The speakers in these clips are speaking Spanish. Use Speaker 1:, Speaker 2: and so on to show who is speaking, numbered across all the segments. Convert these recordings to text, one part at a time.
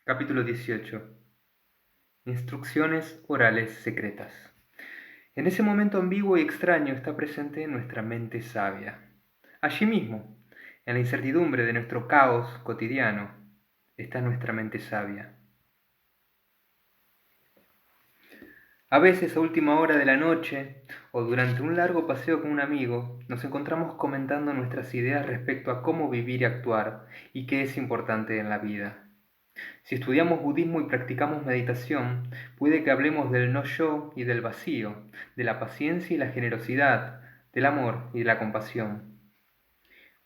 Speaker 1: Capítulo 18. Instrucciones orales secretas. En ese momento ambiguo y extraño está presente nuestra mente sabia. Allí mismo, en la incertidumbre de nuestro caos cotidiano, está nuestra mente sabia. A veces a última hora de la noche o durante un largo paseo con un amigo, nos encontramos comentando nuestras ideas respecto a cómo vivir y actuar y qué es importante en la vida. Si estudiamos budismo y practicamos meditación, puede que hablemos del no-yo y del vacío, de la paciencia y la generosidad, del amor y de la compasión.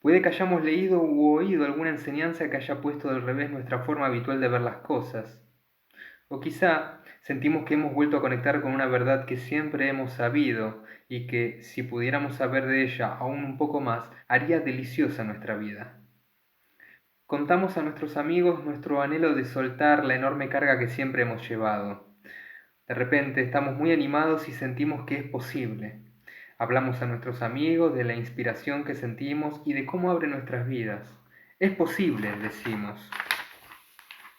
Speaker 1: Puede que hayamos leído u oído alguna enseñanza que haya puesto del revés nuestra forma habitual de ver las cosas. O quizá sentimos que hemos vuelto a conectar con una verdad que siempre hemos sabido y que, si pudiéramos saber de ella aún un poco más, haría deliciosa nuestra vida. Contamos a nuestros amigos nuestro anhelo de soltar la enorme carga que siempre hemos llevado. De repente estamos muy animados y sentimos que es posible. Hablamos a nuestros amigos de la inspiración que sentimos y de cómo abre nuestras vidas. Es posible, decimos,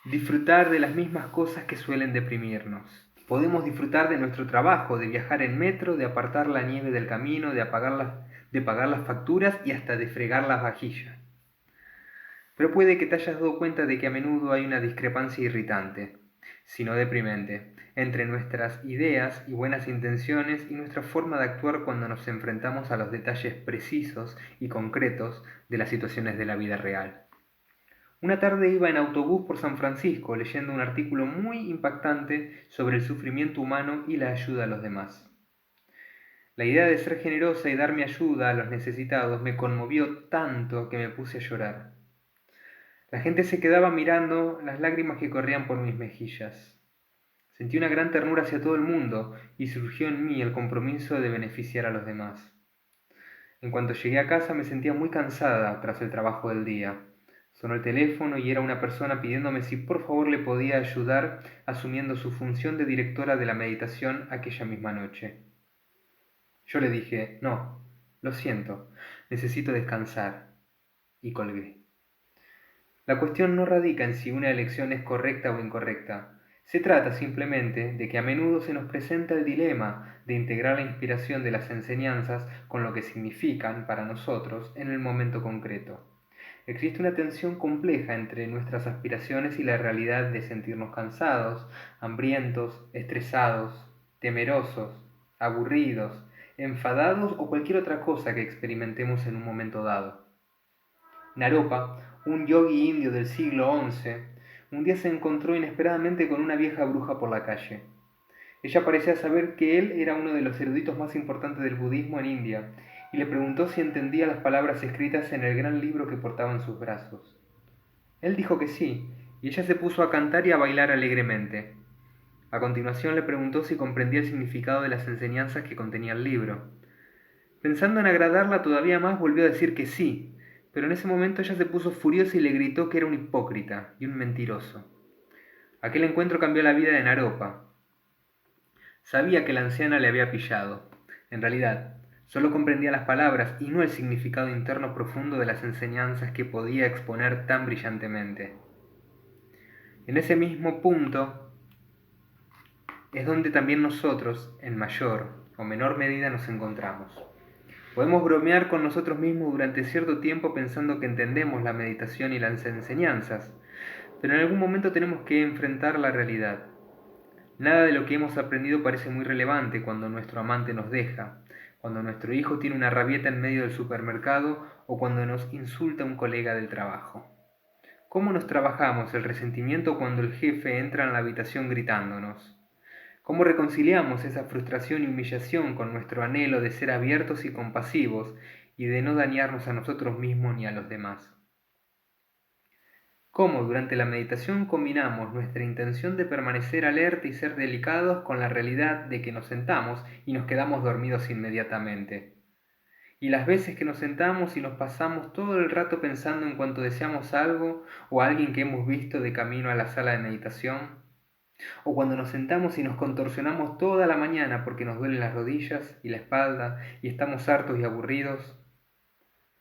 Speaker 1: disfrutar de las mismas cosas que suelen deprimirnos. Podemos disfrutar de nuestro trabajo, de viajar en metro, de apartar la nieve del camino, de pagar las facturas y hasta de fregar las vajillas. Pero puede que te hayas dado cuenta de que a menudo hay una discrepancia irritante, si no deprimente, entre nuestras ideas y buenas intenciones y nuestra forma de actuar cuando nos enfrentamos a los detalles precisos y concretos de las situaciones de la vida real. Una tarde iba en autobús por San Francisco leyendo un artículo muy impactante sobre el sufrimiento humano y la ayuda a los demás. La idea de ser generosa y dar mi ayuda a los necesitados me conmovió tanto que me puse a llorar. La gente se quedaba mirando las lágrimas que corrían por mis mejillas. Sentí una gran ternura hacia todo el mundo y surgió en mí el compromiso de beneficiar a los demás. En cuanto llegué a casa me sentía muy cansada tras el trabajo del día. Sonó el teléfono y era una persona pidiéndome si por favor le podía ayudar asumiendo su función de directora de la meditación aquella misma noche. Yo le dije, no, lo siento, necesito descansar, y colgué. La cuestión no radica en si una elección es correcta o incorrecta. Se trata simplemente de que a menudo se nos presenta el dilema de integrar la inspiración de las enseñanzas con lo que significan para nosotros en el momento concreto. Existe una tensión compleja entre nuestras aspiraciones y la realidad de sentirnos cansados, hambrientos, estresados, temerosos, aburridos, enfadados o cualquier otra cosa que experimentemos en un momento dado. Naropa, un yogui indio del siglo XI, un día se encontró inesperadamente con una vieja bruja por la calle. Ella parecía saber que él era uno de los eruditos más importantes del budismo en India, y le preguntó si entendía las palabras escritas en el gran libro que portaba en sus brazos. Él dijo que sí, y ella se puso a cantar y a bailar alegremente. A continuación le preguntó si comprendía el significado de las enseñanzas que contenía el libro. Pensando en agradarla todavía más, volvió a decir que sí, pero en ese momento ella se puso furiosa y le gritó que era un hipócrita y un mentiroso. Aquel encuentro cambió la vida de Naropa. Sabía que la anciana le había pillado. En realidad, solo comprendía las palabras y no el significado interno profundo de las enseñanzas que podía exponer tan brillantemente. En ese mismo punto es donde también nosotros, en mayor o menor medida, nos encontramos. Podemos bromear con nosotros mismos durante cierto tiempo pensando que entendemos la meditación y las enseñanzas, pero en algún momento tenemos que enfrentar la realidad. Nada de lo que hemos aprendido parece muy relevante cuando nuestro amante nos deja, cuando nuestro hijo tiene una rabieta en medio del supermercado o cuando nos insulta un colega del trabajo. ¿Cómo nos trabajamos el resentimiento cuando el jefe entra en la habitación gritándonos? ¿Cómo reconciliamos esa frustración y humillación con nuestro anhelo de ser abiertos y compasivos y de no dañarnos a nosotros mismos ni a los demás? ¿Cómo durante la meditación combinamos nuestra intención de permanecer alerta y ser delicados con la realidad de que nos sentamos y nos quedamos dormidos inmediatamente? Y las veces que nos sentamos y nos pasamos todo el rato pensando en cuanto deseamos algo o a alguien que hemos visto de camino a la sala de meditación, o cuando nos sentamos y nos contorsionamos toda la mañana porque nos duelen las rodillas y la espalda y estamos hartos y aburridos.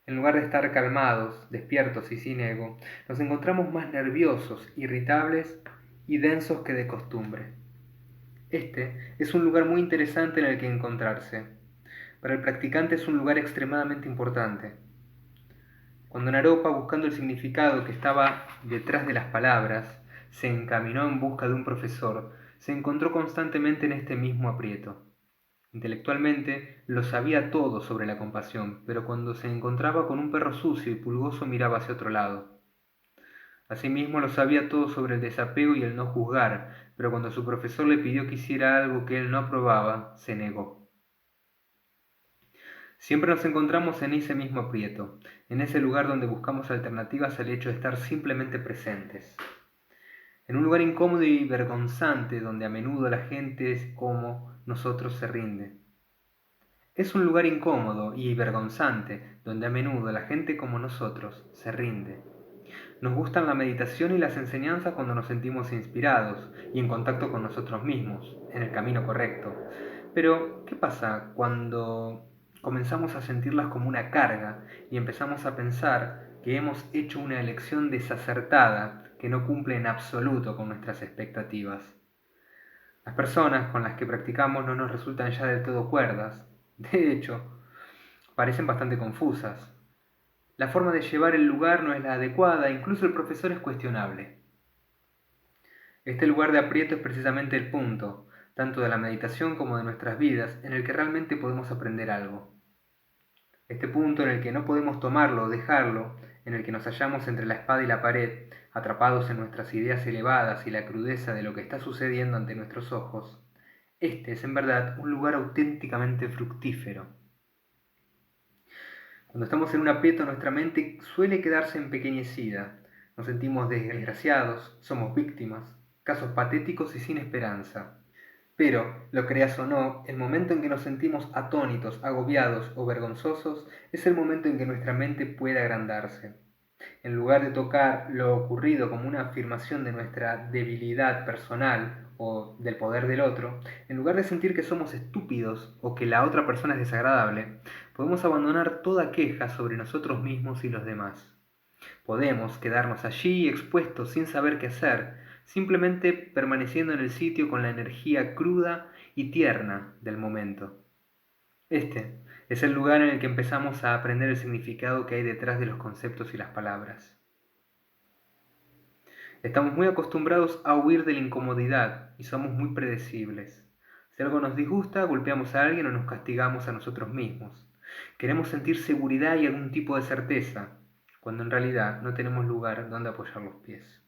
Speaker 1: En lugar de estar calmados, despiertos y sin ego, nos encontramos más nerviosos, irritables y densos que de costumbre. Este es un lugar muy interesante en el que encontrarse. Para el practicante es un lugar extremadamente importante. Cuando Naropa, buscando el significado que estaba detrás de las palabras, se encaminó en busca de un profesor, se encontró constantemente en este mismo aprieto. Intelectualmente lo sabía todo sobre la compasión, pero cuando se encontraba con un perro sucio y pulgoso miraba hacia otro lado. Asimismo lo sabía todo sobre el desapego y el no juzgar, pero cuando su profesor le pidió que hiciera algo que él no aprobaba, se negó. Siempre nos encontramos en ese mismo aprieto, en ese lugar donde buscamos alternativas al hecho de estar simplemente presentes. En un lugar incómodo y vergonzante donde a menudo la gente es como nosotros se rinde. Es un lugar incómodo y vergonzante donde a menudo la gente como nosotros se rinde. Nos gustan la meditación y las enseñanzas cuando nos sentimos inspirados y en contacto con nosotros mismos, en el camino correcto. Pero, ¿qué pasa cuando comenzamos a sentirlas como una carga y empezamos a pensar que hemos hecho una elección desacertada que no cumple en absoluto con nuestras expectativas? Las personas con las que practicamos no nos resultan ya del todo cuerdas. De hecho, parecen bastante confusas. La forma de llevar el lugar no es la adecuada, incluso el profesor es cuestionable. Este lugar de aprieto es precisamente el punto, tanto de la meditación como de nuestras vidas, en el que realmente podemos aprender algo. Este punto en el que no podemos tomarlo o dejarlo, en el que nos hallamos entre la espada y la pared, atrapados en nuestras ideas elevadas y la crudeza de lo que está sucediendo ante nuestros ojos, este es en verdad un lugar auténticamente fructífero. Cuando estamos en un aprieto, nuestra mente suele quedarse empequeñecida. Nos sentimos desgraciados, somos víctimas, casos patéticos y sin esperanza. Pero, lo creas o no, el momento en que nos sentimos atónitos, agobiados o vergonzosos es el momento en que nuestra mente puede agrandarse. En lugar de tocar lo ocurrido como una afirmación de nuestra debilidad personal o del poder del otro, en lugar de sentir que somos estúpidos o que la otra persona es desagradable, podemos abandonar toda queja sobre nosotros mismos y los demás. Podemos quedarnos allí expuestos sin saber qué hacer, simplemente permaneciendo en el sitio con la energía cruda y tierna del momento. Este es el lugar en el que empezamos a aprender el significado que hay detrás de los conceptos y las palabras. Estamos muy acostumbrados a huir de la incomodidad y somos muy predecibles. Si algo nos disgusta, golpeamos a alguien o nos castigamos a nosotros mismos. Queremos sentir seguridad y algún tipo de certeza, cuando en realidad no tenemos lugar donde apoyar los pies.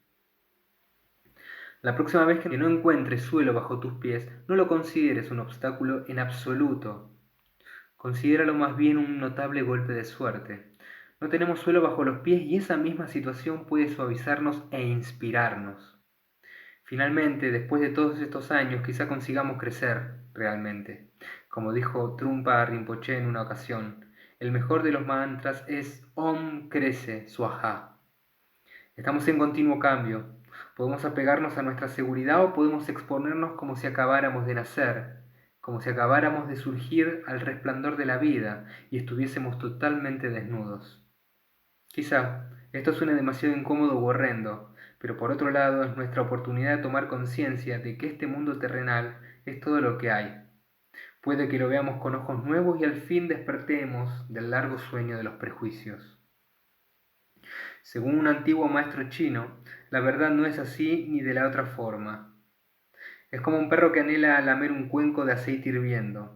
Speaker 1: La próxima vez que no encuentres suelo bajo tus pies, no lo consideres un obstáculo en absoluto. Considéralo más bien un notable golpe de suerte. No tenemos suelo bajo los pies y esa misma situación puede suavizarnos e inspirarnos. Finalmente, después de todos estos años, quizá consigamos crecer realmente. Como dijo Trungpa Rinpoche en una ocasión, el mejor de los mantras es Om crece, Swaha. Estamos en continuo cambio. Podemos apegarnos a nuestra seguridad o podemos exponernos como si acabáramos de nacer, como si acabáramos de surgir al resplandor de la vida y estuviésemos totalmente desnudos. Quizá esto suene demasiado incómodo u horrendo, pero por otro lado es nuestra oportunidad de tomar conciencia de que este mundo terrenal es todo lo que hay. Puede que lo veamos con ojos nuevos y al fin despertemos del largo sueño de los prejuicios. Según un antiguo maestro chino, la verdad no es así ni de la otra forma. Es como un perro que anhela lamer un cuenco de aceite hirviendo.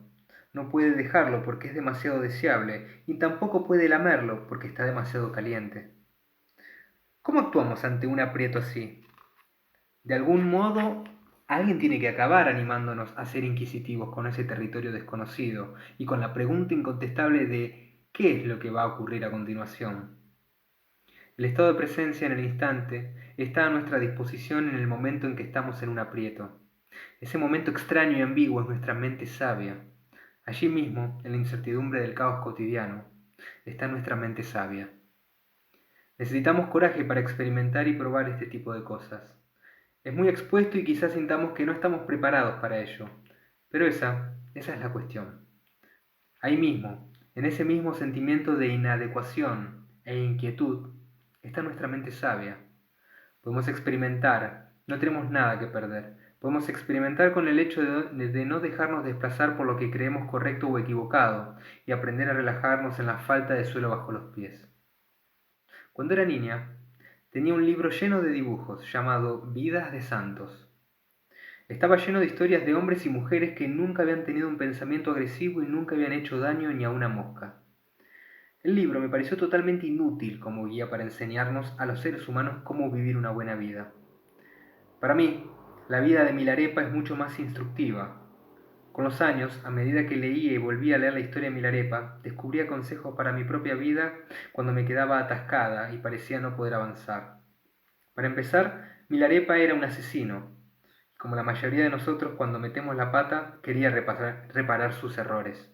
Speaker 1: No puede dejarlo porque es demasiado deseable y tampoco puede lamerlo porque está demasiado caliente. ¿Cómo actuamos ante un aprieto así? De algún modo, alguien tiene que acabar animándonos a ser inquisitivos con ese territorio desconocido y con la pregunta incontestable de ¿qué es lo que va a ocurrir a continuación? El estado de presencia en el instante está a nuestra disposición en el momento en que estamos en un aprieto. Ese momento extraño y ambiguo es nuestra mente sabia. Allí mismo, en la incertidumbre del caos cotidiano, está nuestra mente sabia. Necesitamos coraje para experimentar y probar este tipo de cosas. Es muy expuesto y quizás sintamos que no estamos preparados para ello, pero esa es la cuestión. Ahí mismo, En ese mismo sentimiento de inadecuación e inquietud está nuestra mente sabia. Podemos experimentar, no tenemos nada que perder. Podemos experimentar con el hecho de no dejarnos desplazar por lo que creemos correcto o equivocado y aprender a relajarnos en la falta de suelo bajo los pies. Cuando era niña, tenía un libro lleno de dibujos llamado Vidas de Santos. Estaba lleno de historias de hombres y mujeres que nunca habían tenido un pensamiento agresivo y nunca habían hecho daño ni a una mosca. El libro me pareció totalmente inútil como guía para enseñarnos a los seres humanos cómo vivir una buena vida. Para mí, la vida de Milarepa es mucho más instructiva. Con los años, a medida que leía y volvía a leer la historia de Milarepa, descubría consejos para mi propia vida cuando me quedaba atascada y parecía no poder avanzar. Para empezar, Milarepa era un asesino. Como la mayoría de nosotros, cuando metemos la pata, quería reparar sus errores.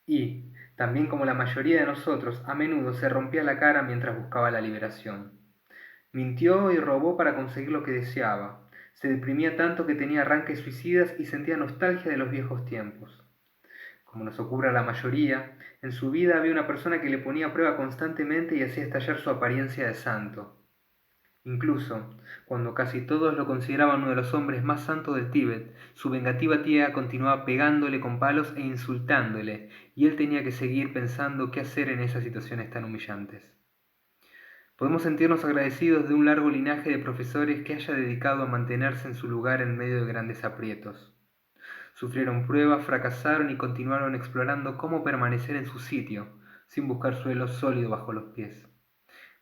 Speaker 1: Y, también como la mayoría de nosotros, a menudo se rompía la cara mientras buscaba la liberación. Mintió y robó para conseguir lo que deseaba. Se deprimía tanto que tenía arranques suicidas y sentía nostalgia de los viejos tiempos. Como nos ocurre a la mayoría, en su vida había una persona que le ponía a prueba constantemente y hacía estallar su apariencia de santo. Incluso, cuando casi todos lo consideraban uno de los hombres más santos del Tíbet, su vengativa tía continuaba pegándole con palos e insultándole, y él tenía que seguir pensando qué hacer en esas situaciones tan humillantes. Podemos sentirnos agradecidos de un largo linaje de profesores que haya dedicado a mantenerse en su lugar en medio de grandes aprietos. Sufrieron pruebas, fracasaron y continuaron explorando cómo permanecer en su sitio, sin buscar suelo sólido bajo los pies.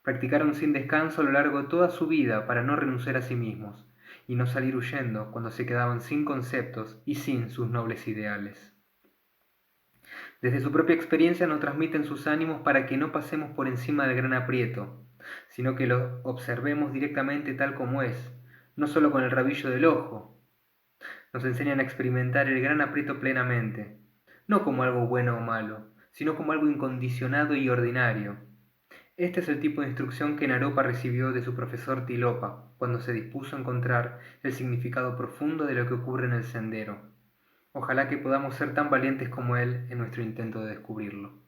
Speaker 1: Practicaron sin descanso a lo largo de toda su vida para no renunciar a sí mismos, y no salir huyendo cuando se quedaban sin conceptos y sin sus nobles ideales. Desde su propia experiencia nos transmiten sus ánimos para que no pasemos por encima del gran aprieto, sino que lo observemos directamente tal como es, no solo con el rabillo del ojo. Nos enseñan a experimentar el gran aprieto plenamente, no como algo bueno o malo, sino como algo incondicionado y ordinario. Este es el tipo de instrucción que Naropa recibió de su profesor Tilopa cuando se dispuso a encontrar el significado profundo de lo que ocurre en el sendero. Ojalá que podamos ser tan valientes como él en nuestro intento de descubrirlo.